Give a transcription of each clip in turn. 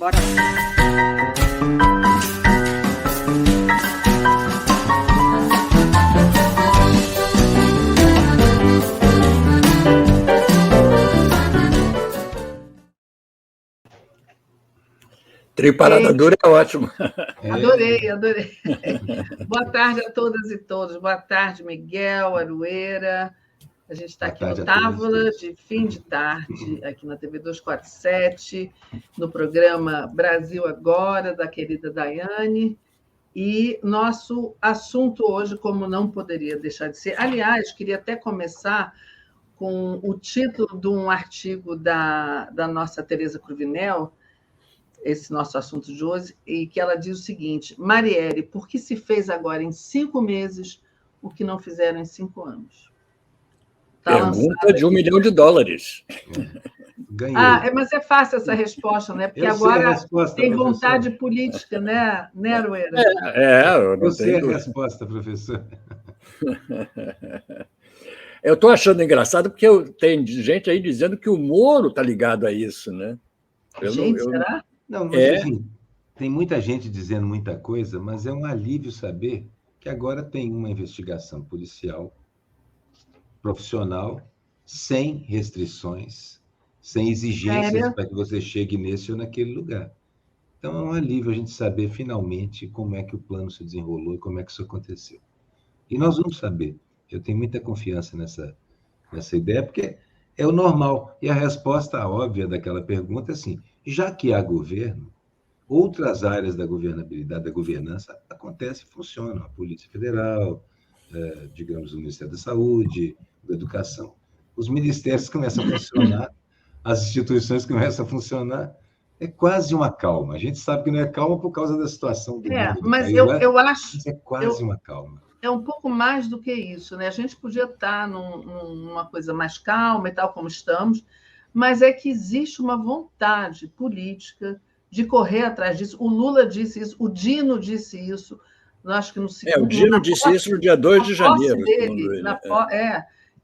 Bora lá. Trio Parada Dura é ótimo. Adorei. Boa tarde a todas e todos. Boa tarde, Miguel, Aroeira. A gente está aqui no Távola de fim de tarde, aqui na TV 247, no programa Brasil Agora, da querida Daiane. E nosso assunto hoje, como não poderia deixar de ser... Aliás, queria até começar com o título de um artigo da nossa Tereza Cruvinel, esse nosso assunto de hoje, e que ela diz o seguinte: Marielle, por que se fez agora em 5 meses o que não fizeram em 5 anos? Tá Pergunta de $1 milhão. Ganhei. Mas é fácil essa resposta, né? Porque agora tem vontade política, né, Aroeira? Eu sei a resposta, professor. Eu estou achando engraçado porque tem gente aí dizendo que o Moro está ligado a isso, né? Será? Não, mas assim, tem muita gente dizendo muita coisa, mas é um alívio saber que agora tem uma investigação policial profissional, sem restrições, sem exigências para que você chegue nesse ou naquele lugar. Então, é um alívio a gente saber finalmente como é que o plano se desenrolou e como é que isso aconteceu. E nós vamos saber. Eu tenho muita confiança nessa ideia, porque é o normal. E a resposta óbvia daquela pergunta é assim: já que há governo, outras áreas da governabilidade, da governança, acontecem e funcionam. A Polícia Federal, digamos, o Ministério da Saúde, da Educação. Os ministérios começam a funcionar, as instituições começam a funcionar. É quase uma calma. A gente sabe que não é calma por causa da situação do mundo. Mas eu acho... Mas é quase uma calma. É um pouco mais do que isso, né? A gente podia estar numa coisa mais calma e tal, como estamos, mas é que existe uma vontade política de correr atrás disso. O Lula disse isso, o Dino disse isso. Eu acho que no segundo, o Dino disse isso no dia 2 de janeiro. Dele,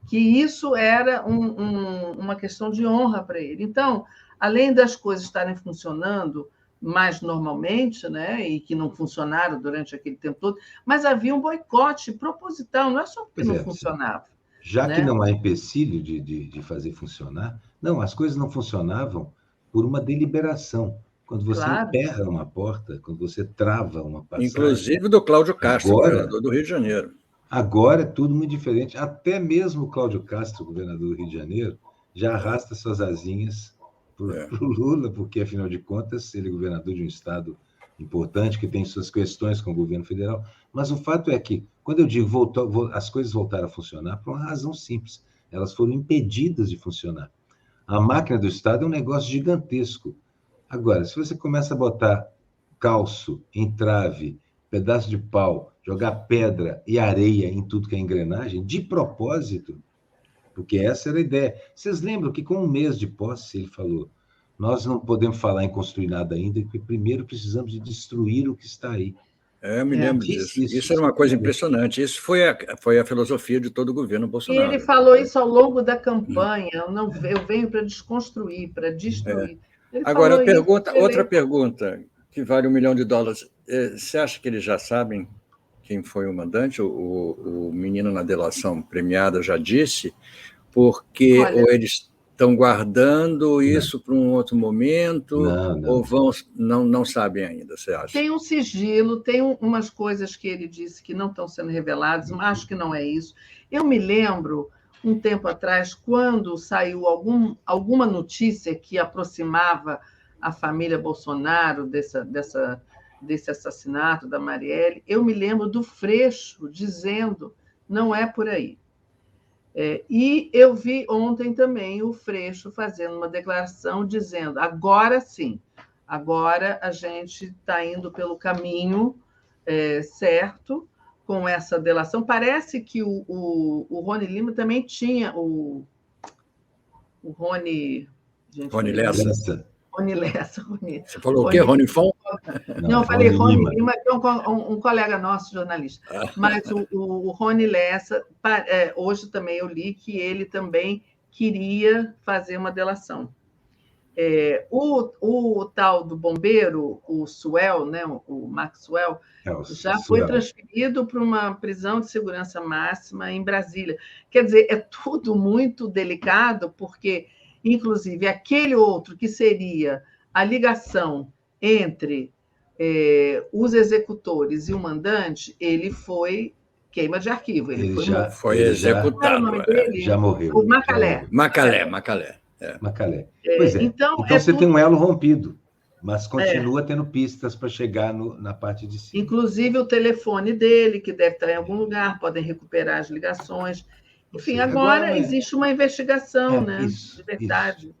que isso era uma questão de honra para ele. Então, além das coisas estarem funcionando mais normalmente, né, e que não funcionaram durante aquele tempo todo, mas havia um boicote proposital, não é só porque não funcionava. Já que não há empecilho de fazer funcionar, não, as coisas não funcionavam por uma deliberação. Quando você emperra uma porta, quando você trava uma passagem... Inclusive do Cláudio Castro, governador do Rio de Janeiro. Agora é tudo muito diferente. Até mesmo o Cláudio Castro, governador do Rio de Janeiro, já arrasta suas asinhas para o Lula, porque, afinal de contas, ele é governador de um estado importante, que tem suas questões com o governo federal. Mas o fato é que, quando eu digo as coisas voltaram a funcionar, por uma razão simples. Elas foram impedidas de funcionar. A máquina do Estado é um negócio gigantesco. Agora, se você começa a botar calço, entrave, pedaço de pau, jogar pedra e areia em tudo que é engrenagem, de propósito, porque essa era a ideia. Vocês lembram que, com 1 mês de posse, ele falou: nós não podemos falar em construir nada ainda, porque primeiro precisamos de destruir o que está aí. Eu me lembro disso. Isso era uma coisa impressionante. Isso foi a filosofia de todo o governo Bolsonaro. E ele falou isso ao longo da campanha. Eu venho para desconstruir, para destruir. Agora, outra pergunta, que vale $1 milhão. Você acha que eles já sabem quem foi o mandante? O menino na delação premiada já disse, porque ou eles estão guardando isso para um outro momento, ou não sabem ainda, você acha? Tem um sigilo, tem umas coisas que ele disse que não estão sendo reveladas, mas acho que não é isso. Eu me lembro, um tempo atrás, quando saiu alguma notícia que aproximava a família Bolsonaro desse assassinato da Marielle, eu me lembro do Freixo dizendo: não é por aí. E eu vi ontem também o Freixo fazendo uma declaração dizendo: agora sim, agora a gente está indo pelo caminho certo com essa delação. Parece que o Rony Lima também tinha o Rony... Rony Lessa. Rony Lessa. Você falou o quê? Rony Fon? Não, eu falei Rony Lima, que é um colega nosso, jornalista. Mas o Rony Lessa, hoje também eu li que ele também queria fazer uma delação. O tal do bombeiro, o Suel, né, o Maxwell, já foi transferido para uma prisão de segurança máxima em Brasília. Quer dizer, é tudo muito delicado, porque, inclusive, aquele outro que seria a ligação entre os executores e o mandante, ele foi queima de arquivo. Ele foi executado. Já morreu. O Macalé. Macalé. Macalé. Pois é. Então você tem um elo rompido, mas continua tendo pistas para chegar na parte de cima. Inclusive o telefone dele, que deve estar em algum lugar, podem recuperar as ligações. Enfim, agora existe uma investigação, né? Isso, de verdade.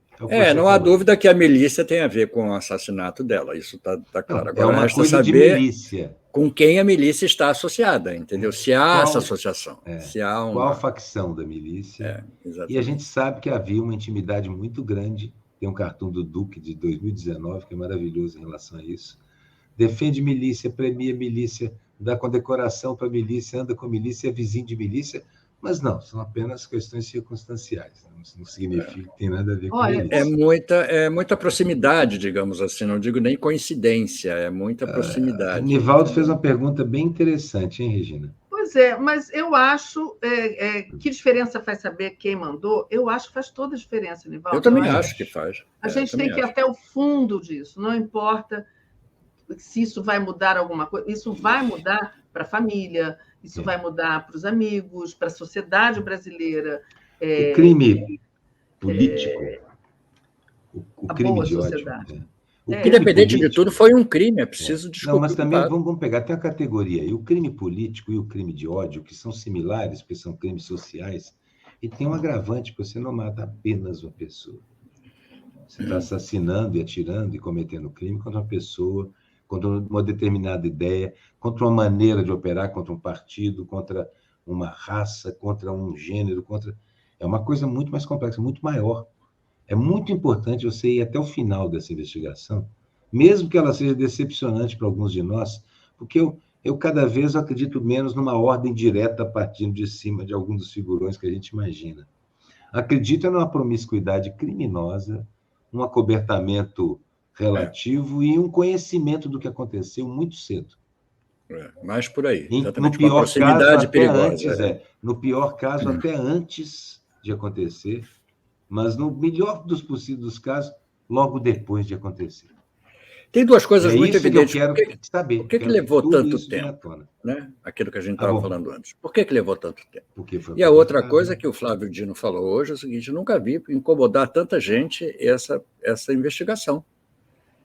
Não há dúvida que a milícia tem a ver com o assassinato dela, isso está claro. Agora, uma resta coisa saber de milícia. Com quem a milícia está associada, entendeu? Se há essa associação. Se há qual facção da milícia. E a gente sabe que havia uma intimidade muito grande. Tem um cartoon do Duque de 2019, que é maravilhoso em relação a isso. Defende milícia, premia milícia, dá condecoração para milícia, anda com milícia, é vizinho de milícia. Mas não, são apenas questões circunstanciais. Não significa que tem nada a ver com isso. É muita proximidade, digamos assim, não digo nem coincidência, é muita proximidade. Nivaldo fez uma pergunta bem interessante, hein, Regina? Pois é, mas eu acho que diferença faz saber quem mandou? Eu acho que faz toda a diferença, Nivaldo. Eu também acho que faz. A gente tem que ir até o fundo disso, não importa se isso vai mudar alguma coisa, isso vai mudar para a família, isso vai mudar para os amigos, para a sociedade brasileira. O crime político, o crime de ódio. Independente de tudo, foi um crime, é preciso descobrir. Não, mas também vamos pegar, tem a categoria aí, o crime político e o crime de ódio, que são similares, porque são crimes sociais, e tem um agravante, porque você não mata apenas uma pessoa. Você está assassinando e atirando e cometendo crime contra uma pessoa, contra uma determinada ideia, contra uma maneira de operar, contra um partido, contra uma raça, contra um gênero, É uma coisa muito mais complexa, muito maior. É muito importante você ir até o final dessa investigação, mesmo que ela seja decepcionante para alguns de nós, porque eu cada vez acredito menos numa ordem direta partindo de cima de alguns dos figurões que a gente imagina. Acredito numa promiscuidade criminosa, um acobertamento relativo e um conhecimento do que aconteceu muito cedo. Mais por aí. No pior caso, até antes, no pior caso, até antes de acontecer, mas no melhor dos possíveis casos, logo depois de acontecer. Tem duas coisas muito evidentes. Que eu quero saber. Por que levou tanto tempo? Né? Aquilo que a gente estava falando antes. Por que levou tanto tempo? E a outra coisa que o Flávio Dino falou hoje é o seguinte: nunca vi incomodar tanta gente essa investigação.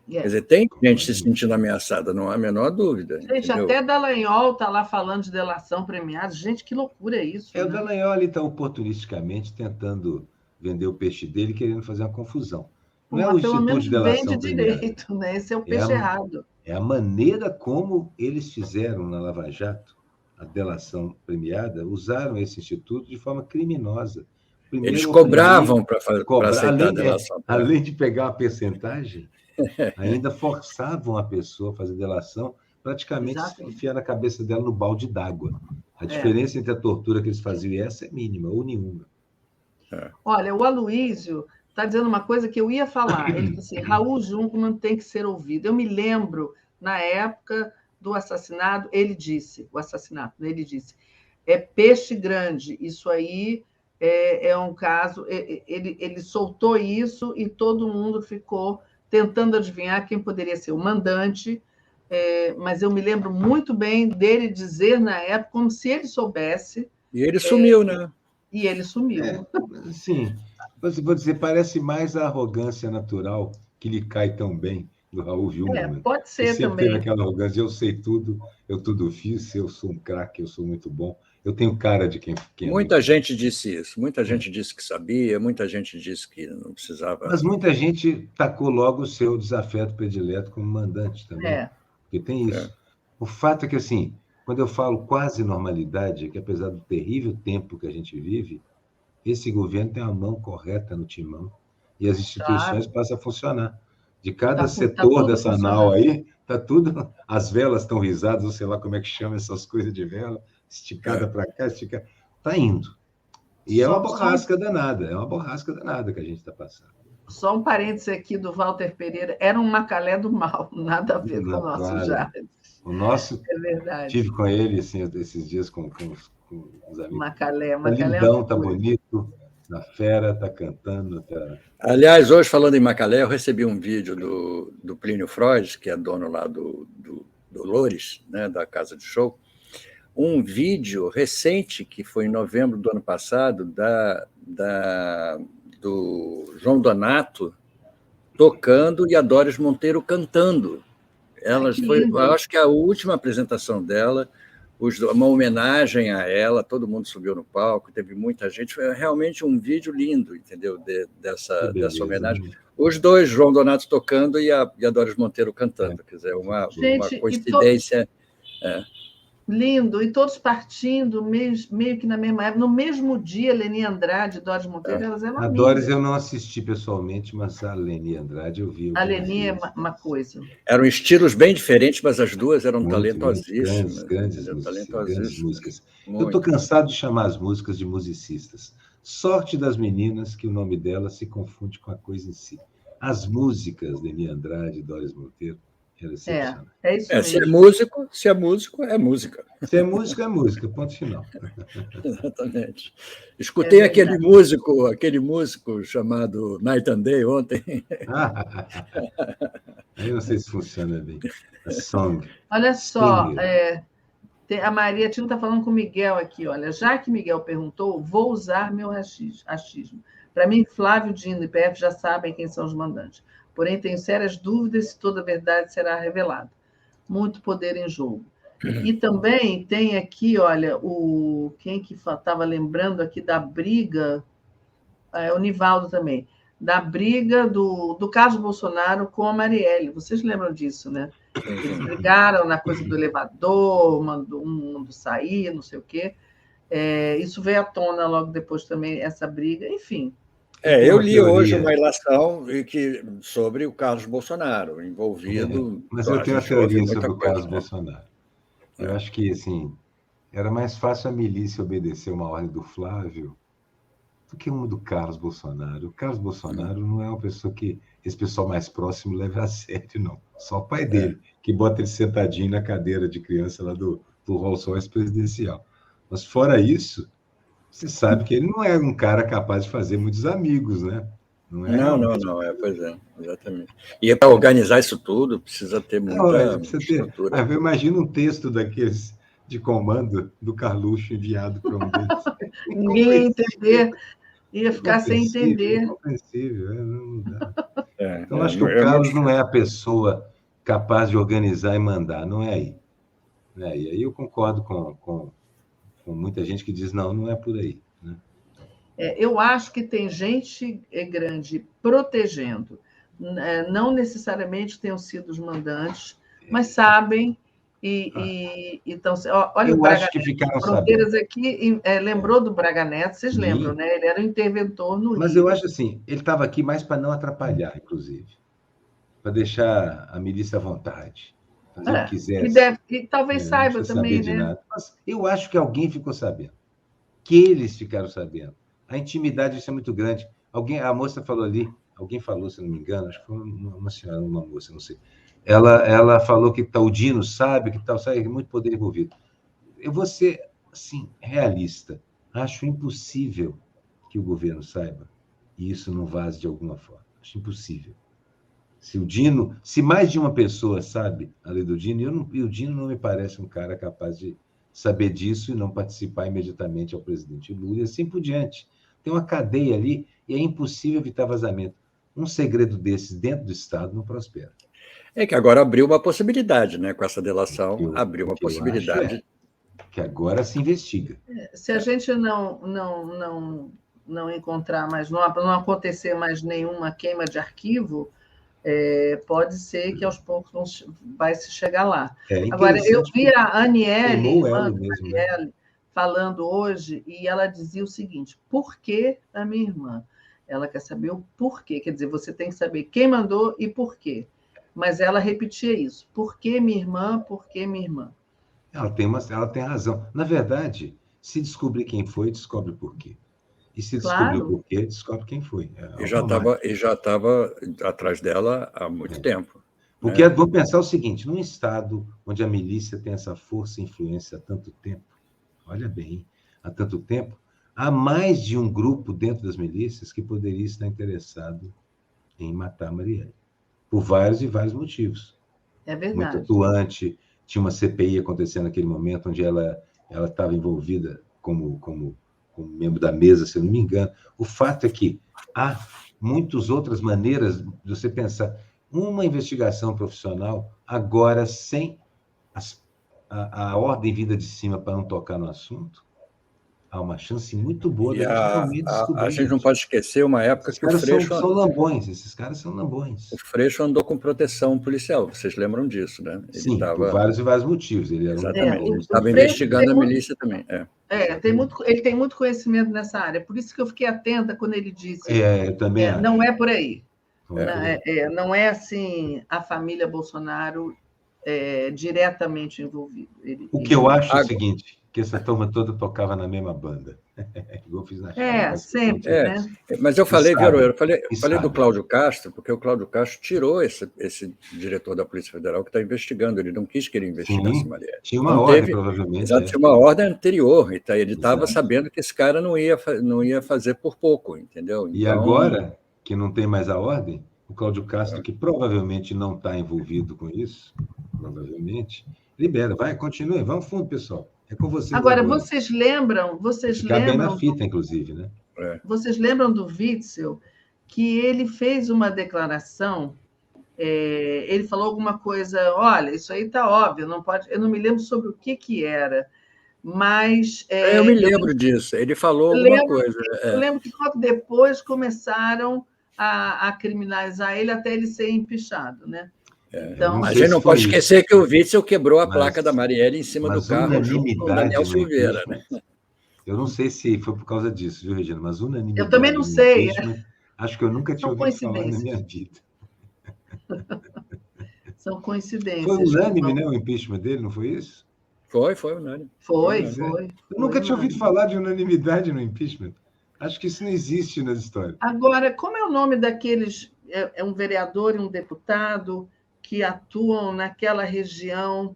Quer dizer, tem gente se sentindo ameaçada, não há a menor dúvida. Gente, entendeu? Até Dallagnol está lá falando de delação premiada. Gente, que loucura é isso. O Dallagnol está oportunisticamente tentando vender o peixe dele, querendo fazer uma confusão. Não é o Instituto de Delação vende direito, né? Esse é o peixe errado. É a maneira como eles fizeram na Lava Jato, a delação premiada, usaram esse instituto de forma criminosa. Primeiro, eles cobravam para aceitar a delação. Além de pegar a percentagem, ainda forçavam a pessoa a fazer delação, praticamente enfiar a cabeça dela no balde d'água. A diferença entre a tortura que eles faziam e essa é mínima, ou nenhuma. Olha, o Aloísio está dizendo uma coisa que eu ia falar. Ele disse assim: Raul Jungmann tem que ser ouvido. Eu me lembro, na época do assassinato, ele disse, é peixe grande, isso aí é um caso... Ele soltou isso e todo mundo ficou tentando adivinhar quem poderia ser o mandante, mas eu me lembro muito bem dele dizer na época, como se ele soubesse... E ele sumiu, né? E ele sumiu. Sim. Vou dizer, parece mais a arrogância natural que lhe cai tão bem do Raul Jungmann. Pode ser também. Teve aquela arrogância, eu sei tudo, eu tudo fiz, eu sou um craque, eu sou muito bom, eu tenho cara de quem muita gente disse isso, muita gente disse que sabia, muita gente disse que não precisava... Mas muita gente tacou logo o seu desafeto predileto como mandante também. Porque tem isso. O fato é que, assim, quando eu falo quase normalidade, é que apesar do terrível tempo que a gente vive, esse governo tem a mão correta no timão e as instituições passam a funcionar. De cada setor dessa nau aí, está tudo... As velas estão risadas, ou sei lá como é que chama essas coisas de vela, esticada para cá, esticada... Está indo. E é uma borrasca danada que a gente está passando. Só um parêntese aqui do Walter Pereira, era um Macalé do mal, nada a ver com o nosso Claro. Jade. O nosso, É verdade. tive com ele assim, esses dias com os amigos. Macalé, Tá Macalé lindão, tá bonito, tá fera, tá cantando. Aliás, hoje, falando em Macalé, eu recebi um vídeo do Plínio Freud, que é dono lá do Loures, né, da casa de show, um vídeo recente, que foi em novembro do ano passado, do João Donato tocando e a Doris Monteiro cantando. Eu acho que a última apresentação dela, uma homenagem a ela, todo mundo subiu no palco, teve muita gente, foi realmente um vídeo lindo, entendeu? Dessa homenagem. Os dois, João Donato tocando e a Doris Monteiro cantando, quer dizer, uma coincidência. Lindo, e todos partindo meio que na mesma época, no mesmo dia, Leni Andrade e Doris Monteiro, elas eram amigas. A Doris eu não assisti pessoalmente, mas a Leni Andrade eu vi. A Leni é uma coisa. Eram estilos bem diferentes, mas as duas eram talentosíssimas. Grandes músicas. Eu estou cansado de chamar as músicas de musicistas. Sorte das meninas que o nome delas se confunde com a coisa em si. As músicas, Leni Andrade e Doris Monteiro, é isso mesmo. Se é músico, é música. Se é música, é música, ponto final. Exatamente. Escutei aquele músico chamado Night and Day ontem. Eu não sei se funciona bem. A song. Olha só, a Maria Tino está falando com o Miguel aqui, olha. Já que Miguel perguntou, vou usar meu achismo. Para mim, Flávio, Dino e PF já sabem quem são os mandantes. Porém, tenho sérias dúvidas se toda a verdade será revelada. Muito poder em jogo. E também tem aqui, olha, quem que estava lembrando aqui da briga, o Nivaldo também, da briga do Carlos Bolsonaro com a Marielle. Vocês lembram disso, né? Eles brigaram na coisa do elevador, um mandou sair, não sei o quê. Isso veio à tona logo depois também, essa briga, enfim. Eu li hoje uma ilação sobre o Carlos Bolsonaro, envolvido... Mas eu tenho uma teoria sobre o Carlos Bolsonaro. Eu acho que, assim, era mais fácil a milícia obedecer uma ordem do Flávio do que uma do Carlos Bolsonaro. O Carlos Bolsonaro não é uma pessoa que esse pessoal mais próximo leve a sério, não. Só o pai dele, que bota ele sentadinho na cadeira de criança lá do Rolls-Royce presidencial. Mas, fora isso... Você sabe que ele não é um cara capaz de fazer muitos amigos, né? Não, pois é, exatamente. E para organizar isso tudo, precisa ter muita estrutura. Eu imagino um texto daqueles de comando do Carluxo enviado para um deles. Ninguém ia entender, ia ficar sem entender. Incompreensível, não dá. Então, acho que o Carlos não é a pessoa capaz de organizar e mandar, não é aí. E aí eu concordo com muita gente que diz, não é por aí. Né? Eu acho que tem gente grande protegendo. Não necessariamente tenham sido os mandantes, mas sabem e então... Olha, eu o Braga acho que ficaram Fronteiras sabendo. Aqui lembrou do Braga Neto, vocês lembram, né? Ele era o interventor no Mas Rio. eu acho assim, ele estava aqui mais para não atrapalhar, inclusive. Para deixar a milícia à vontade. Fazer o que quisesse. E talvez saiba também, né? Nada. Mas eu acho que alguém ficou sabendo. Que eles ficaram sabendo. A intimidade, isso é muito grande. A moça falou ali, alguém falou, se não me engano, acho que foi uma senhora, uma moça, não sei. Ela falou que o Dino sabe, que sabe, muito poder envolvido. Eu vou ser, assim, realista. Acho impossível que o governo saiba e isso não vaze de alguma forma. Acho impossível. Se mais de uma pessoa sabe a lei do Dino, o Dino não me parece um cara capaz de saber disso e não participar imediatamente ao presidente Lula e assim por diante. Tem uma cadeia ali e é impossível evitar vazamento. Um segredo desses dentro do Estado não prospera. É que agora abriu uma possibilidade, né? Com essa delação, abriu uma possibilidade. Que agora se investiga. Se a gente não encontrar mais, não acontecer mais nenhuma queima de arquivo, pode ser que aos poucos vai se chegar lá. Agora, eu vi a Aniele, irmã da Marielle, falando hoje, e ela dizia o seguinte: por que a minha irmã? Ela quer saber o porquê. Quer dizer, você tem que saber quem mandou e por quê. Mas ela repetia isso: por que minha irmã, por que minha irmã? Ela tem razão. Na verdade, se descobrir quem foi, descobre por quê. E se descobriu Claro. por quê, descobre quem foi. E já estava atrás dela há muito tempo. Porque vamos pensar o seguinte, num estado onde a milícia tem essa força e influência há tanto tempo, olha bem, há tanto tempo, há mais de um grupo dentro das milícias que poderia estar interessado em matar a Marielle, por vários e vários motivos. É verdade. Muito atuante, tinha uma CPI acontecendo naquele momento, onde ela estava envolvida como membro da mesa, se eu não me engano. O fato é que há muitas outras maneiras de você pensar. Uma investigação profissional, agora sem a ordem vinda de cima para não tocar no assunto, há uma chance muito boa de realmente descobrir. A gente não pode esquecer uma época que o Freixo... são lambões, esses caras são lambões. O Freixo andou com proteção policial, vocês lembram disso, né? Ele Sim, por vários e vários motivos. Ele era Exatamente, ele estava investigando a milícia também. Ele tem muito conhecimento nessa área, por isso que eu fiquei atenta quando ele disse eu também acho. Não é por aí. Não é assim a família Bolsonaro diretamente envolvida. O que eu acho é o seguinte, que essa turma toda tocava na mesma banda. Igual eu fiz na Chave. Sempre, né? Mas eu falei, eu falei do Cláudio Castro, porque o Cláudio Castro tirou esse diretor da Polícia Federal que está investigando, ele não quis que ele investigasse Marielle. Tinha uma ordem, provavelmente. Exato, tinha uma ordem anterior, ele estava sabendo que esse cara não ia fazer por pouco, entendeu? Então, e agora, que não tem mais a ordem, o Cláudio Castro, que provavelmente não está envolvido com isso, provavelmente, libera. Vai, continue, vamos fundo, pessoal. É com vocês. Agora, vocês lembram... Ficar bem na fita, inclusive, né? Vocês lembram do Witzel, que ele fez uma declaração, ele falou alguma coisa, olha, isso aí está óbvio, não pode... Eu não me lembro sobre o que era, mas... eu me lembro disso, ele falou alguma coisa. Eu lembro que logo depois começaram a criminalizar ele até ele ser empichado, né? Então, a gente não pode esquecer que o Witzel quebrou a placa da Marielle em cima do carro junto com o Daniel Silveira, né? Eu não sei se foi por causa disso, viu, Regina? Mas unanimidade. Eu também não sei. Acho que eu nunca tinha ouvido falar na minha vida. São coincidências. Foi unânime, né, o impeachment dele, não foi isso? Foi unânime. Foi. Eu nunca tinha ouvido falar de unanimidade no impeachment. Acho que isso não existe nas histórias. Agora, como é o nome daqueles... É um vereador e um deputado que atuam naquela região,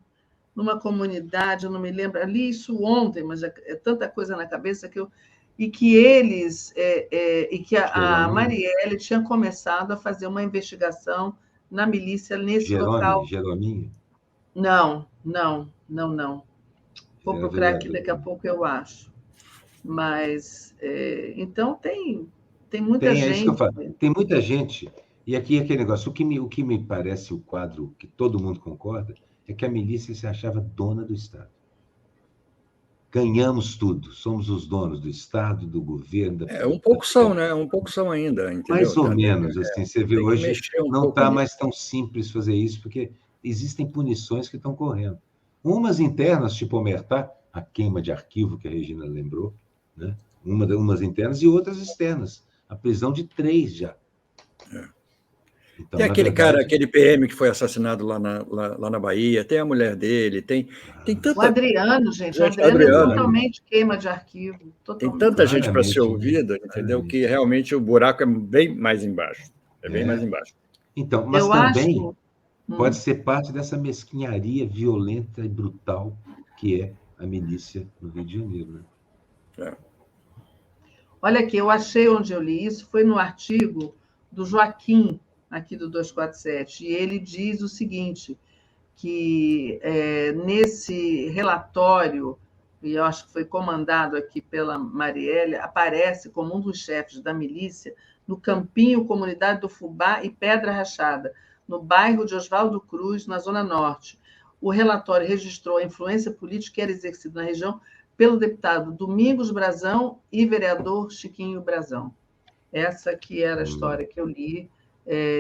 numa comunidade, eu não me lembro, li isso ontem, mas é tanta coisa na cabeça que eu... E que eles... e que a Marielle tinha começado a fazer uma investigação na milícia nesse local. Jerominho? Não. Vou procurar aqui, daqui a pouco eu acho. Mas, então, tem muita gente... É isso que eu falo. Tem muita gente... E aqui aquele negócio, o que me parece o quadro que todo mundo concorda é que a milícia se achava dona do Estado. Ganhamos tudo, somos os donos do Estado, do governo. Um pouco são, né? Um pouco são ainda, entendeu? Mais ou menos, assim, você vê hoje, não está mais tão simples fazer isso, porque existem punições que estão correndo. Umas internas, tipo Omertá, a queima de arquivo que a Regina lembrou, né? Umas internas e outras externas. A prisão de 3 já. Então, tem aquele cara, aquele PM que foi assassinado lá na Bahia, tem a mulher dele, tem tanta... O Adriano, gente, o Adriano é totalmente queima de arquivo. Tem tanta gente para ser ouvida, entendeu? Que realmente o buraco é bem mais embaixo. Bem mais embaixo. Então, mas também pode ser parte dessa mesquinharia violenta e brutal que é a milícia no Rio de Janeiro, né? Olha aqui, eu achei onde eu li isso, foi no artigo do Joaquim, aqui do 247, e ele diz o seguinte, que nesse relatório, e eu acho que foi comandado aqui pela Marielle, aparece como um dos chefes da milícia no Campinho, Comunidade do Fubá e Pedra Rachada, no bairro de Oswaldo Cruz, na Zona Norte. O relatório registrou a influência política que era exercida na região pelo deputado Domingos Brazão e vereador Chiquinho Brazão. Essa que era a história que eu li,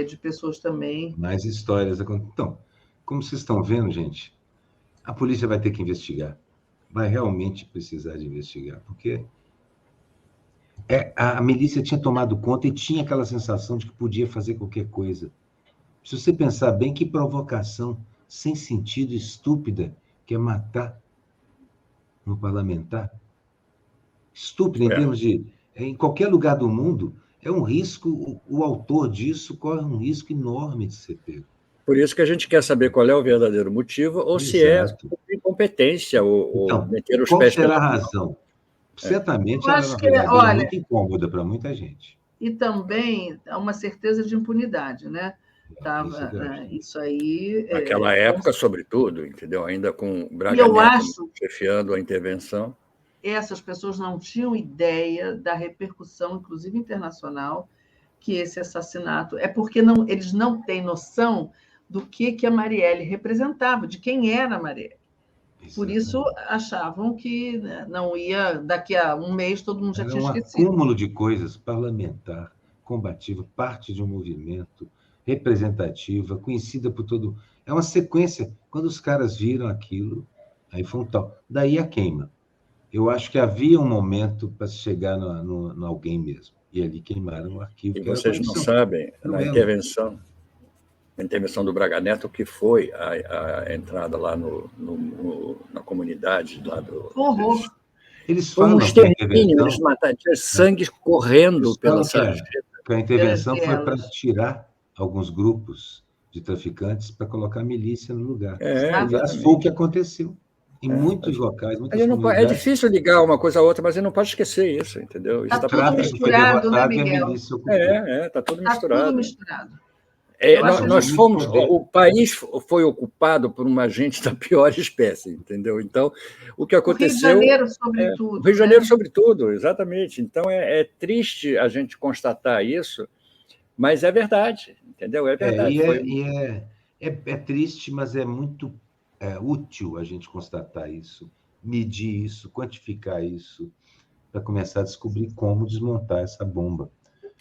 de pessoas também. Mais histórias. Então, como vocês estão vendo, gente, a polícia vai ter que investigar. Vai realmente precisar de investigar, porque a milícia tinha tomado conta e tinha aquela sensação de que podia fazer qualquer coisa. Se você pensar bem, que provocação sem sentido, estúpida, que é matar um parlamentar. Estúpida em termos de... em qualquer lugar do mundo, é um risco, o autor disso corre um risco enorme de ser pego. Por isso que a gente quer saber qual é o verdadeiro motivo, ou se é incompetência, ou meter os qual pés será a razão? Certamente ela é muito incômoda para muita gente. E também uma certeza de impunidade, né? Isso aí... Naquela época, sobretudo, entendeu? Ainda com Braga Neto chefiando a intervenção. Essas pessoas não tinham ideia da repercussão, inclusive internacional, que esse assassinato... É porque eles não têm noção do que a Marielle representava, de quem era a Marielle. Por isso, achavam que não ia... Daqui a um mês, todo mundo já tinha esquecido. Um acúmulo de coisas: parlamentar, combativa, parte de um movimento, representativa, conhecida por todo... É uma sequência. Quando os caras viram aquilo, aí foi um tal. Daí a queima. Eu acho que havia um momento para chegar no alguém mesmo. E ali queimaram o arquivo. E vocês não sabem, na intervenção do Braga Neto, que foi a entrada lá na comunidade lá do... Horror! Eles falam um extermínio, eles mataram, tinha sangue correndo pela sarjeta. A intervenção foi para tirar alguns grupos de traficantes para colocar a milícia no lugar. Foi o que aconteceu. Em muitos locais, muitas comunidades. É difícil ligar uma coisa a outra, mas ele não pode esquecer isso, entendeu? Está tudo misturado, né, Miguel? Está tudo misturado. Tudo misturado. O país foi ocupado por uma gente da pior espécie, entendeu? Então, o que aconteceu... O Rio de Janeiro, sobretudo. O Rio de Janeiro, sobretudo, exatamente. Então, é triste a gente constatar isso, mas é verdade, entendeu? É verdade. É triste, mas é muito útil a gente constatar isso, medir isso, quantificar isso, para começar a descobrir como desmontar essa bomba.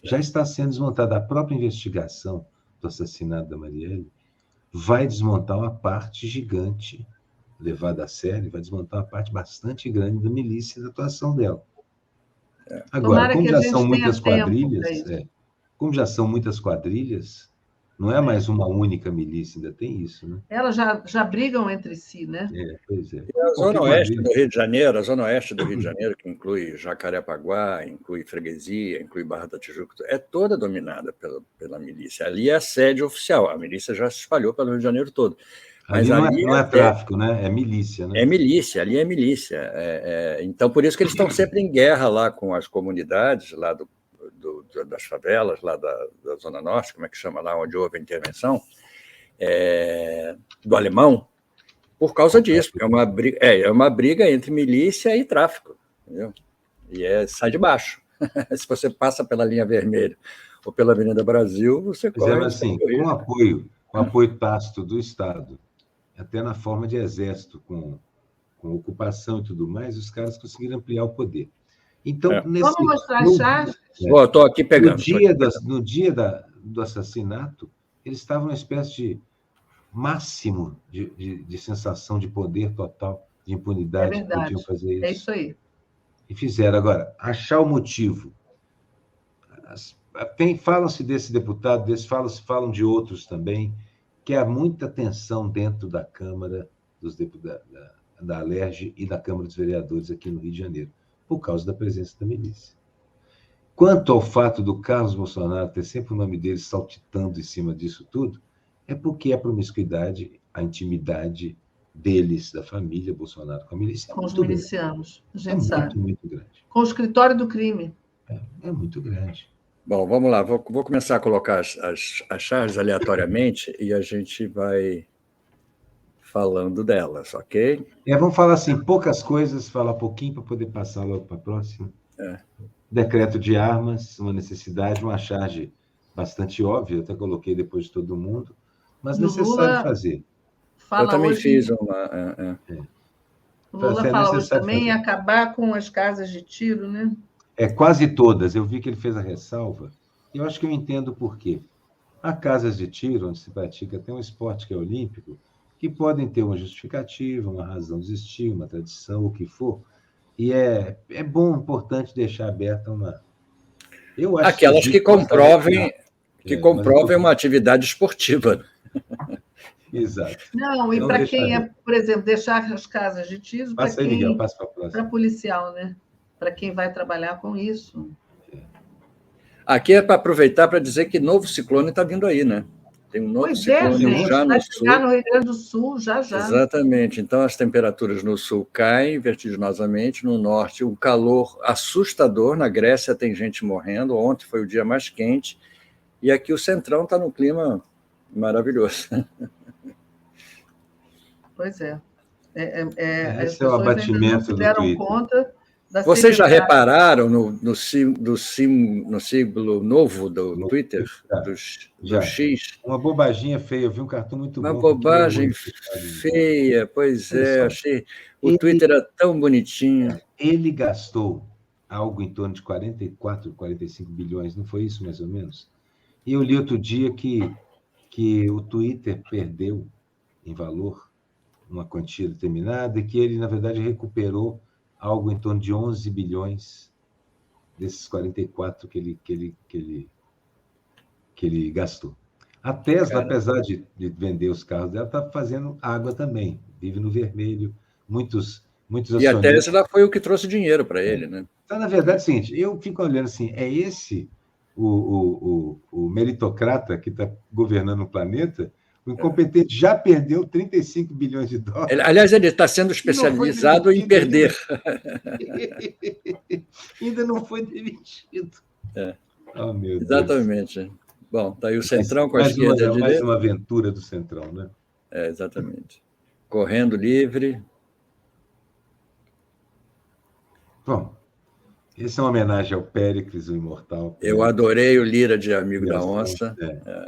Já está sendo desmontada a própria investigação do assassinato da Marielle, vai desmontar uma parte gigante, levada a sério, vai desmontar uma parte bastante grande da milícia e da atuação dela. Agora, como já são muitas quadrilhas, não é mais uma única milícia, ainda tem isso, né? Elas já brigam entre si, né? Pois é. E a Zona Oeste do Rio de Janeiro, que inclui Jacarepaguá, inclui Freguesia, inclui Barra da Tijuca, é toda dominada pela milícia. Ali é a sede oficial, a milícia já se espalhou pelo Rio de Janeiro todo. Mas ali não é tráfico, né? É milícia, né? É milícia, ali é milícia. Então, por isso que eles estão sempre em guerra lá com as comunidades, lá das favelas, lá da Zona Norte, como é que chama lá, onde houve a intervenção, do Alemão, por causa disso. É uma briga entre milícia e tráfico, entendeu? E sai de baixo. Se você passa pela linha vermelha ou pela Avenida Brasil, você corre... Mas assim, com apoio tácito do Estado, até na forma de exército, com ocupação e tudo mais, os caras conseguiram ampliar o poder. Então, vamos mostrar as chaves? Estou aqui pegando. No dia do assassinato, eles estavam numa espécie de máximo de sensação de poder total, de impunidade, que podiam fazer isso. É isso aí. E fizeram. Agora, achar o motivo. Falam-se desse deputado, falam de outros também, que há muita tensão dentro da Câmara dos Deputados, da Alerj e da Câmara dos Vereadores aqui no Rio de Janeiro, por causa da presença da milícia. Quanto ao fato do Carlos Bolsonaro ter sempre o nome dele saltitando em cima disso tudo, é porque a promiscuidade, a intimidade deles, da família Bolsonaro com a milícia, com os milicianos, a gente sabe. Muito grande. Com o escritório do crime. É muito grande. Bom, vamos lá. Vou começar a colocar as chaves aleatoriamente e a gente vai falando delas, ok? Vamos falar assim, poucas coisas, falar pouquinho para poder passar logo para a próxima. Decreto de armas, uma necessidade, uma charge bastante óbvia, até coloquei depois de todo mundo, mas necessário fazer. Eu também fiz uma... O Lula fala hoje também em acabar com as casas de tiro, né? Quase todas. Eu vi que ele fez a ressalva, e eu acho que eu entendo por quê. Há casas de tiro onde se pratica até um esporte que é olímpico, que podem ter uma justificativa, uma razão de existir, uma tradição, o que for, e é bom, importante deixar aberta uma... Eu acho aquelas que comprovem uma atividade esportiva. Exato. Não, e para quem por exemplo, deixar as casas de tiro para Miguel, passa para a próxima. Para policial, né? Para quem vai trabalhar com isso. Aqui é para aproveitar para dizer que novo ciclone está vindo aí, né? Tem um novo ciclone gente, já no vai sul. chegar no Rio Grande do Sul, já. Exatamente. Então, as temperaturas no sul caem vertiginosamente, no norte um calor assustador. Na Grécia tem gente morrendo, ontem foi o dia mais quente, e aqui o centrão está num clima maravilhoso. Pois é. Esse é o abatimento do Twitter. Conta da Vocês já repararam no símbolo novo do Twitter, do X? Uma bobaginha feia, eu vi um cartão muito bom. Uma bobagem feia, pois é, achei. O Twitter era tão bonitinho. Ele gastou algo em torno de 44, 45 bilhões, não foi isso mais ou menos? E eu li outro dia que o Twitter perdeu em valor uma quantia determinada e que ele, na verdade, recuperou algo em torno de 11 bilhões desses 44 que ele gastou. A Tesla, apesar de vender os carros dela, está fazendo água também, vive no vermelho, muitos acionistas... E a Tesla foi o que trouxe dinheiro para ele, né? Então, na verdade, é o seguinte, eu fico olhando assim, é esse o meritocrata que está governando o planeta? O incompetente já perdeu 35 bilhões de dólares. Aliás, ele está sendo especializado em perder. Ainda não foi demitido. Oh, meu Exatamente. Deus. Bom, está aí o Centrão com a esquerda e a direita. Mais uma aventura do Centrão, né? Exatamente. Correndo livre. Bom, essa é uma homenagem ao Péricles, o imortal. Eu adorei o Lira de Amigo da Onça.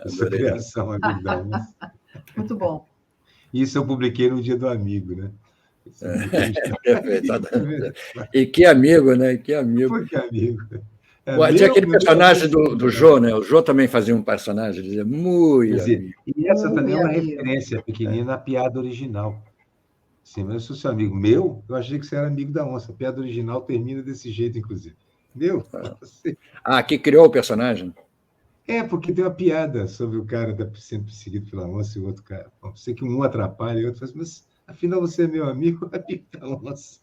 Essa criação, Amigo da Onça. Muito bom. Isso eu publiquei no Dia do Amigo, né? E que amigo, né? Que amigo. Por que amigo? Tinha aquele personagem do Jô, né? O Jô também fazia um personagem, dizia muito amigo. E essa também é uma referência pequenina à piada original. Sim, mas eu sou seu amigo. Eu achei que você era amigo da onça. A piada original termina desse jeito, inclusive. Que criou o personagem? Porque tem uma piada sobre o cara sendo perseguido pela onça e o outro cara. Sei que um atrapalha e o outro fala, mas afinal você é meu amigo da onça.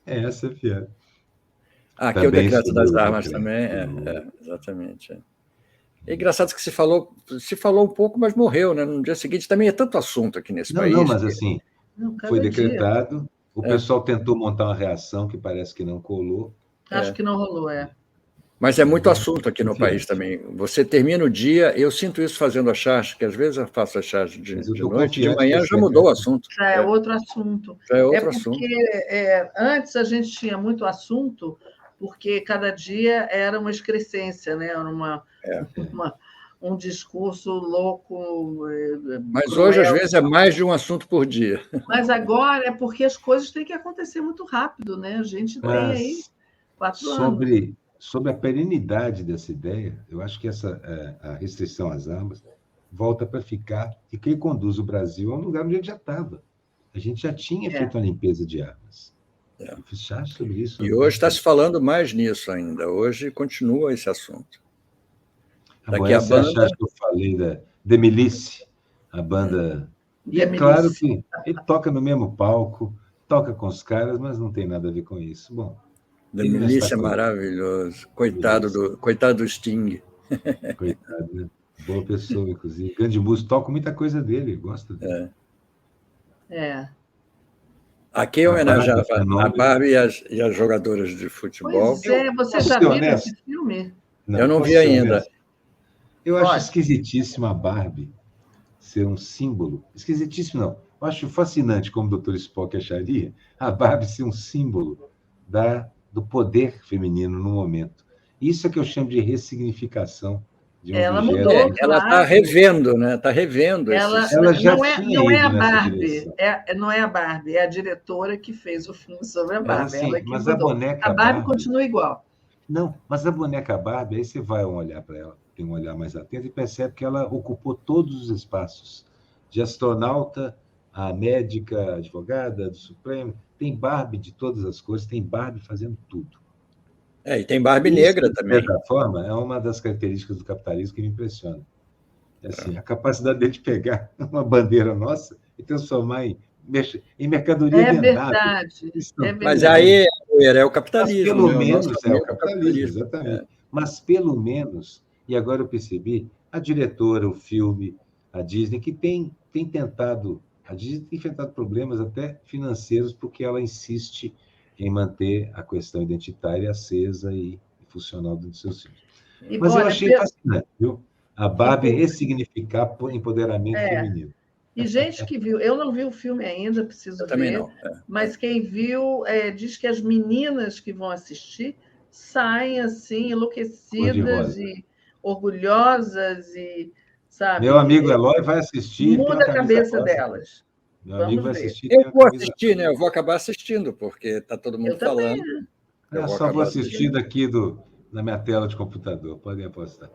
Essa é a piada. Aqui é o decreto das armas também. Exatamente. É engraçado que se falou um pouco, mas morreu, né? No dia seguinte também é tanto assunto aqui nesse país. Não, mas assim, foi decretado. O pessoal tentou montar uma reação que parece que não colou. Acho que não rolou, Mas é muito assunto aqui no país também. Você termina o dia, eu sinto isso fazendo a charge, que às vezes eu faço a charge de noite, de manhã já mudou o assunto. Já é outro assunto. Já é outro assunto. Porque antes a gente tinha muito assunto, porque cada dia era uma excrescência, né? Um discurso louco. Mas cruel. Hoje, às vezes, é mais de um assunto por dia. Mas agora é porque as coisas têm que acontecer muito rápido, né? A gente tem aí 4 anos. Sobre a perenidade dessa ideia, eu acho que a restrição às armas volta para ficar, e quem conduz o Brasil é um lugar onde a gente já estava. A gente já tinha feito uma limpeza de armas. Eu fiz charge sobre isso. E hoje está se falando mais nisso ainda. Hoje continua esse assunto. Essa é a charge que eu falei da Demilice, a banda... E é claro que ele toca no mesmo palco, toca com os caras, mas não tem nada a ver com isso. Bom, Demilice é maravilhoso. Coitado do Sting. Coitado, né? Boa pessoa, inclusive. Grande músico, toco muita coisa dele, gosto dele. Aqui é homenagem a Barbie e as jogadoras de futebol. Pois é, você já viu esse filme? Eu não vi ainda. Eu acho esquisitíssimo a Barbie ser um símbolo. Esquisitíssimo, não. Eu acho fascinante, como o Dr. Spock acharia, a Barbie ser um símbolo do poder feminino no momento. Isso é que eu chamo de ressignificação de um Ela objeto. mudou. Ela está revendo, né? Está revendo. Ela já não é a Barbie. Não é a Barbie, é a diretora que fez o filme sobre a Barbie. Mas a boneca a Barbie continua igual. Não, mas a boneca Barbie, aí você vai olhar para ela, tem um olhar mais atento e percebe que ela ocupou todos os espaços. De astronauta, a médica, a advogada do Supremo, tem Barbie de todas as cores, tem Barbie fazendo tudo. E tem Barbie negra também. De certa forma, é uma das características do capitalismo que me impressiona. A capacidade dele de pegar uma bandeira nossa e transformar em mercadoria vendável. Verdade. Mas aí é o capitalismo. Mas pelo menos é o capitalismo, exatamente. mas pelo menos, e agora eu percebi, a diretora, o filme, a Disney, que tem tentado, a Disney tem enfrentado problemas até financeiros, porque ela insiste em manter a questão identitária acesa e funcional dentro dos seus filmes. E, Mas eu olha, achei fascinante, viu? A Barbie ressignificar empoderamento é, feminino. e gente que viu, eu não vi o filme ainda, preciso Eu também ver, não. mas quem viu diz que as meninas que vão assistir saem assim, enlouquecidas Cor-de-rosa. e orgulhosas e, Meu amigo sabe, Eloy vai assistir e tem uma muda a camisa cabeça rosa. delas. Meu amigo Vamos vai ver. assistir e Eu tem uma vou camisa assistir, né? Eu vou acabar assistindo, porque está todo mundo Eu também. falando. Eu rosa. vou Só vou acabar assistir assistindo. daqui na minha tela de computador, podem apostar.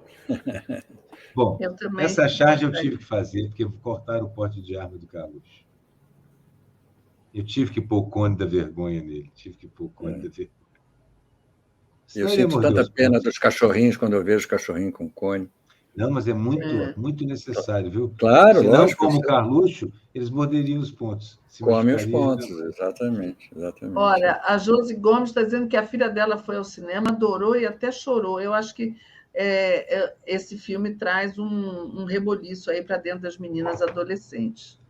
Bom, Eu também essa charge eu gostaria. tive que fazer, porque cortaram o porte de arma do Carluxo. Eu tive que pôr o cone da vergonha nele. Tive que pôr o cone da vergonha. Eu Senão ele ia sinto morder tanta os pena pontos. dos cachorrinhos quando eu vejo cachorrinho com cone. Não, mas é É. muito necessário, viu? Claro, Se não, lógico. como o Carluxo, eles morderiam os pontos. Se Come os machucariam. pontos, exatamente. Olha, a Josi Gomes está dizendo que a filha dela foi ao cinema, adorou e até chorou. Eu acho que esse filme traz um reboliço aí para dentro das meninas adolescentes.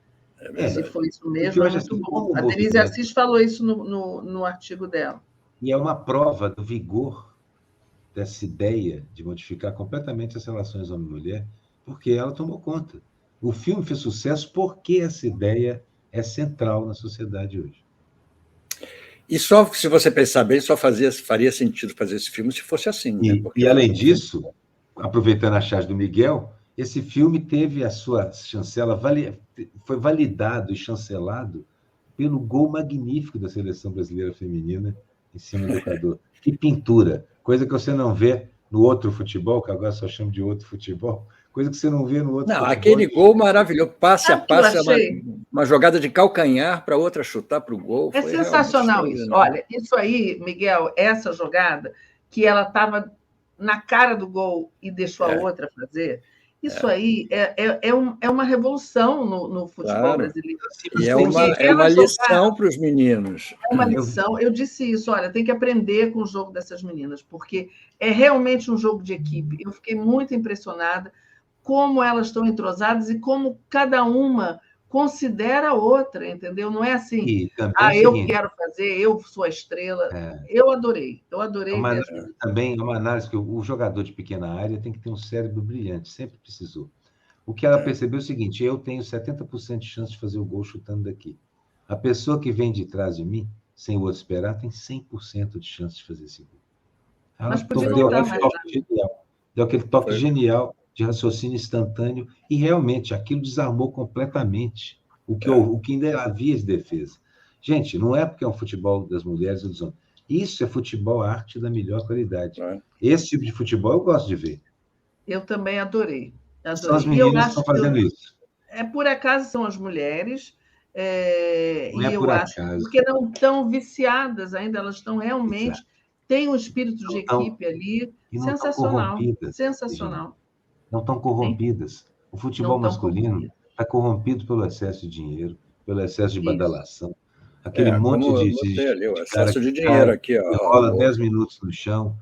Se foi isso mesmo, é muito bom. A Denise Assis falou isso no artigo dela. E é uma prova do vigor dessa ideia de modificar completamente as relações homem-mulher, porque ela tomou conta. O filme fez sucesso porque essa ideia é central na sociedade hoje. E só, se você pensar bem, só faria sentido fazer esse filme se fosse assim. Né? E além disso, aproveitando a charge do Miguel, esse filme teve a sua chancela, foi validado e chancelado pelo gol magnífico da seleção brasileira feminina em cima do Equador. Que pintura! Coisa que você não vê no outro futebol, que agora só chamo de outro futebol, coisa que você não vê no outro futebol. Aquele gol maravilhoso, passe a passe, uma jogada de calcanhar para outra chutar para o gol. É sensacional isso. Olha, isso aí, Miguel, essa jogada, que ela estava na cara do gol e deixou a outra fazer, isso aí é uma revolução no futebol brasileiro. E é uma lição para os meninos. É uma lição. Eu disse isso, olha, tem que aprender com o jogo dessas meninas, porque é realmente um jogo de equipe. Eu fiquei muito impressionada como elas estão entrosadas e como cada uma considera a outra, entendeu? Não é assim, eu quero fazer, eu sou a estrela. Eu adorei também é uma análise que o jogador de pequena área tem que ter um cérebro brilhante, sempre precisou. O que ela percebeu é o seguinte: eu tenho 70% de chance de fazer o gol chutando daqui. A pessoa que vem de trás de mim, sem o outro esperar, tem 100% de chance de fazer esse gol. Ela deu aquele toque genial de raciocínio instantâneo e realmente aquilo desarmou completamente o que ainda havia de defesa. Gente, não é porque é um futebol das mulheres ou dos homens. Isso é futebol arte da melhor qualidade. Esse tipo de futebol eu gosto de ver. Eu também adorei. São as meninas que estão fazendo isso. Por acaso são as mulheres, não é e eu por acho acaso. porque não estão viciadas ainda, elas estão realmente... Tem um espírito de equipe ali sensacional. Sensacional. Não estão corrompidas. O futebol masculino está corrompido pelo excesso de dinheiro, pelo excesso de badalação. Aquele monte de o excesso de dinheiro aqui, ó. Rola 10 minutos no chão.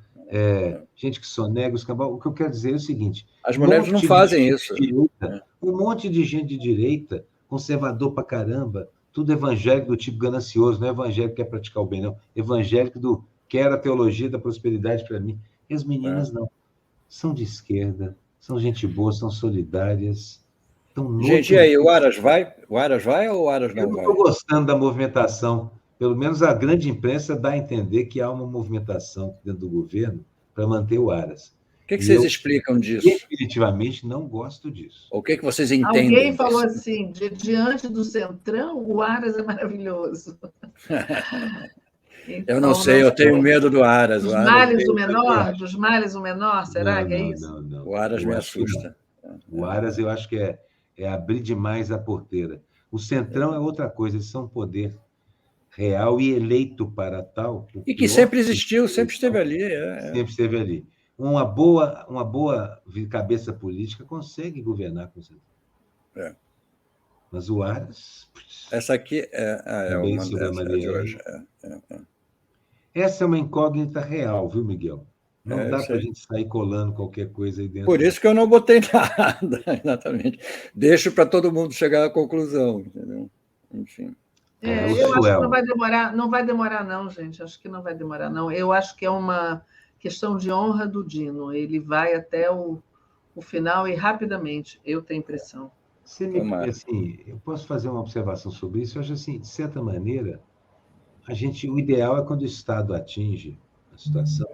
Gente que sonega os cabal. O que eu quero dizer é o seguinte: as mulheres não fazem isso. Um monte de gente de direita, conservador pra caramba, tudo evangélico do tipo ganancioso, não é evangélico que quer praticar o bem, não. Evangélico do quer a teologia da prosperidade para mim. E as meninas não. São de esquerda, são gente boa, são solidárias. Gente, e aí, o Aras vai? O Aras vai ou o Aras não vai? Eu não estou gostando da movimentação. Pelo menos a grande imprensa dá a entender que há uma movimentação dentro do governo para manter o Aras. O que vocês explicam disso? Definitivamente não gosto disso. O que vocês entendem? Alguém falou assim, diante do Centrão, o Aras é maravilhoso. Eu não sei, eu tenho medo do Aras. Dos males o menor, será que é isso? Não. O Aras me assusta. O Aras eu acho que é abrir demais a porteira. O Centrão é outra coisa, eles são um poder real e eleito para tal. E que sempre existiu, sempre esteve ali. Sempre esteve ali. Uma boa cabeça política consegue governar com o Centrão. Mas o Aras... Essa aqui é uma de hoje. Essa é uma incógnita real, viu, Miguel? Não dá para a gente sair colando qualquer coisa aí dentro. Por isso que eu não botei nada, exatamente. Deixo para todo mundo chegar à conclusão, entendeu? Enfim. Eu acho que não vai demorar não, gente. Acho que não vai demorar, não. Eu acho que é uma questão de honra do Dino. Ele vai até o final e rapidamente, eu tenho impressão. Assim, eu posso fazer uma observação sobre isso? Eu acho assim, de certa maneira, o ideal é quando o Estado atinge a situação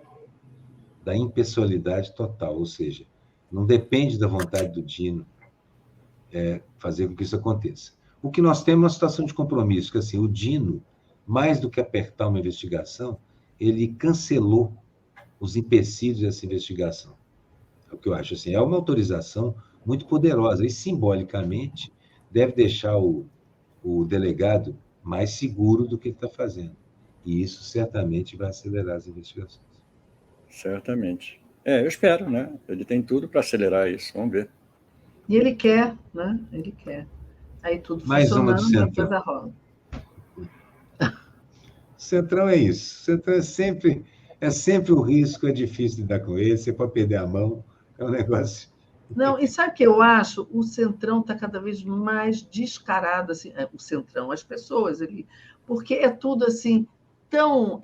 da impessoalidade total, ou seja, não depende da vontade do Dino fazer com que isso aconteça. O que nós temos é uma situação de compromisso, que assim, o Dino, mais do que apertar uma investigação, ele cancelou os empecilhos dessa investigação. É o que eu acho assim, é uma autorização muito poderosa e simbolicamente deve deixar o delegado mais seguro do que ele está fazendo. E isso certamente vai acelerar as investigações. Certamente. Eu espero, né? Ele tem tudo para acelerar isso, vamos ver. E ele quer, né? Ele quer. Aí tudo mais funcionando, uma a coisa rola. Centrão é isso. Centrão é sempre o risco, é difícil lidar com ele, você pode perder a mão, é um negócio. Não, e sabe o que eu acho? O Centrão está cada vez mais descarado, assim, o Centrão, as pessoas ali, porque é tudo assim, tão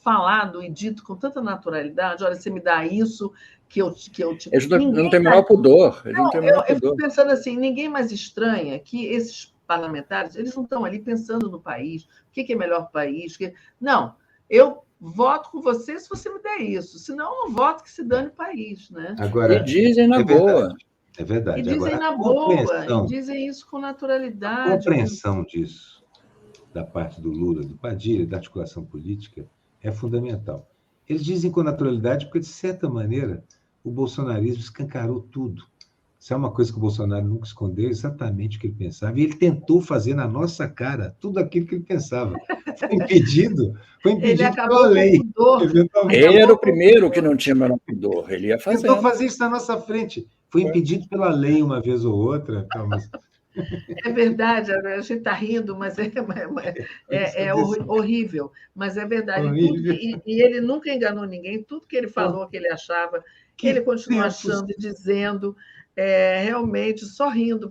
falado e dito com tanta naturalidade. Olha, você me dá isso, que eu te. Eles não tem o menor pudor. Eu fico pensando assim, ninguém mais estranha que esses parlamentares, eles não estão ali pensando no país, o que é melhor para o país. Não, eu voto com você se você me der isso, senão eu não voto, que se dane o país, né? Agora, e dizem na boa. É verdade. E dizem na boa, e dizem isso com naturalidade. A compreensão disso, da parte do Lula, do Padilha, da articulação política, é fundamental. Eles dizem com naturalidade porque, de certa maneira, o bolsonarismo escancarou tudo. Isso é uma coisa que o Bolsonaro nunca escondeu, exatamente o que ele pensava. E ele tentou fazer na nossa cara tudo aquilo que ele pensava. Foi impedido pela lei. Ele era o primeiro que não tinha menor pudor. Ele ia fazer. Tentou fazer isso na nossa frente. Foi impedido pela lei uma vez ou outra. Então, É verdade, a gente está rindo, mas é horrível. Mas é verdade. E ele nunca enganou ninguém. Tudo que ele falou, que ele achava, ele continua achando e dizendo, realmente só rindo,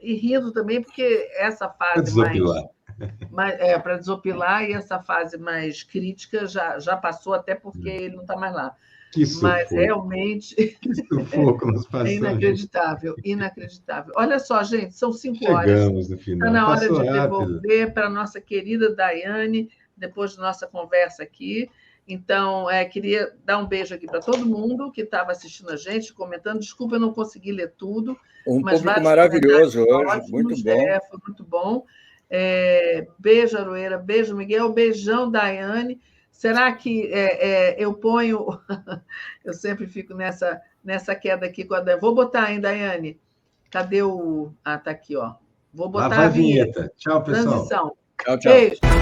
e rindo também, porque essa fase para desopilar, e essa fase mais crítica já passou, até porque ele não está mais lá. Mas realmente é inacreditável, inacreditável. Olha só, gente, são 5 horas. Chegamos no final. Está na hora de devolver para a nossa querida Daiane, depois da nossa conversa aqui. Então, queria dar um beijo aqui para todo mundo que estava assistindo a gente, comentando. Desculpa, eu não consegui ler tudo. Mas público maravilhoso hoje, ótimos, muito bom. Foi muito bom. Beijo, Aroeira, beijo, Miguel, beijão, Daiane. Será que eu ponho... Eu sempre fico nessa queda aqui com a Daiane. Vou botar, hein, Daiane? Cadê o... Ah, tá aqui, ó. Vou botar a vinheta. Tchau, pessoal. Transição. Tchau, tchau. Beijo.